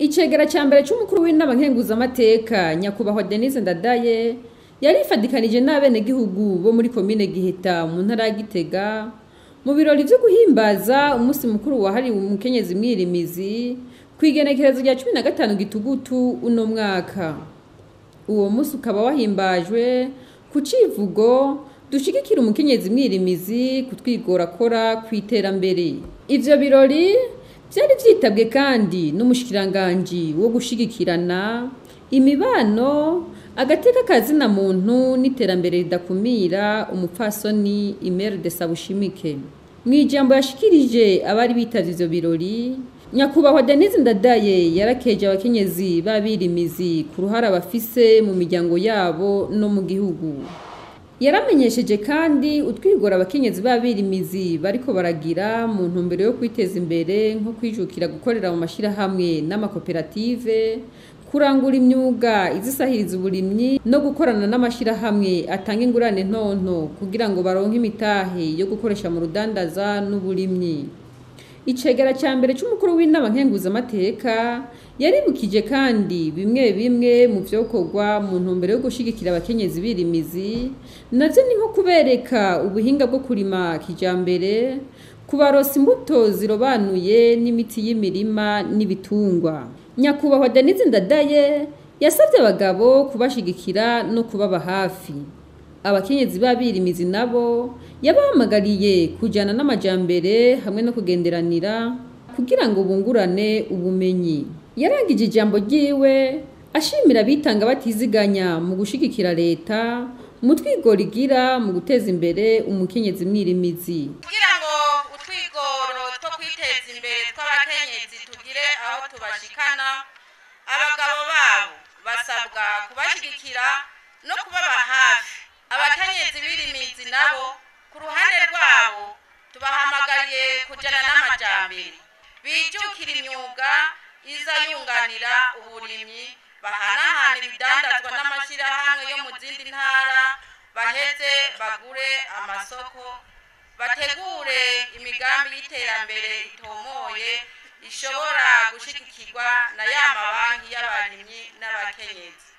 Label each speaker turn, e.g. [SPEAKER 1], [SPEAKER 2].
[SPEAKER 1] Icegera ca mbere c'umukuru w'inama nkenguzamateka nyakubahwa Denise Ndadaye yarifadikanije n'abenegihugu bo muri komine Giheta mu ntara ya Gitega mu birori vyo guhimbaza umunsi mukuru wahariwe umukenyezi mwirimizi kw'igenekerezo rya 15 Gitugutu uno mwaka. Uwo munsi ukaba wahimbajwe ku civugo dushigikira umukenyezi mwirimizi kutwigora akora kw'iterambere. Ivyo birori vyari vyitabwe kandi n'umushikiranganji wo gushigikirana imibano agateka kazina muntu n'iterambere ridakumira umupfasoni Imelda Sabushimike. Mw'ijambo yashikirije abari bitavye ivyo birori, nyakubahwa Denise Ndadaye yarakeje abakenyezi b'abirimizi ku ruhara bafise mu miryango yabo no mu gihugu. Yaramenyesheje kandi utwigora abakenyezi b'abirimizi bariko baragira mu ntumbero yo kwiteza imbere nko kwijukira gukorera mu mashirahamwe n'amakoperative, kurangura imyuga izisahiriza uburimyi no gukorana n'amashirahamwe atanga ingurane ntonto kugira ngo baronke imitahe yo gukoresha mu rudandaza n'uburimyi. Icegera ca mbere c'umukuru w'inama nkenguzamateka yaribukije kandi bimwe bimwe mu vyokorwa mu ntumbero yo gushigikira abakenyezi birimizi, navyo ni nko kubereka ubuhinga bwo kurima kijambere, kubarosa imbuto zirobanuye n'imiti y'imirima n'ibitungwa. Nyakubahwa Denise Ndadaye yasavye abagabo kubashigikira no kubaba hafi. Abakenyezi b'abirimizi nabo yabahamagariye kujana n'amajambere hamwe no kugenderanira kugira ngo bungurane ubumenyi. Yarangije ijambo ryiwe ashimira bitanga batiziganya mu gushigikira leta mu twigoro igira mu guteza imbere umukenyezi mwirimizi.
[SPEAKER 2] Kugira ngo utwigoro two kwiteza imbere tw'abakenyezi tugire aho tubashikana, abagabo babo basabwa kubashigikira no kubaba hafi. Abakenyezi birimizi nabo ku ruhande rwabo tubahamagariye kujana n'amajambere, bijukira imyuga iza yunganira uburimyi, bahanahana ibidandazwa n'amashirahamwe yo mu zindi ntara, baheze bagure amasoko, bategure imigambi y'iterambere itomoye ishobora gushigikirwa na ya mabanki y'abarimyi n'abakenyezi.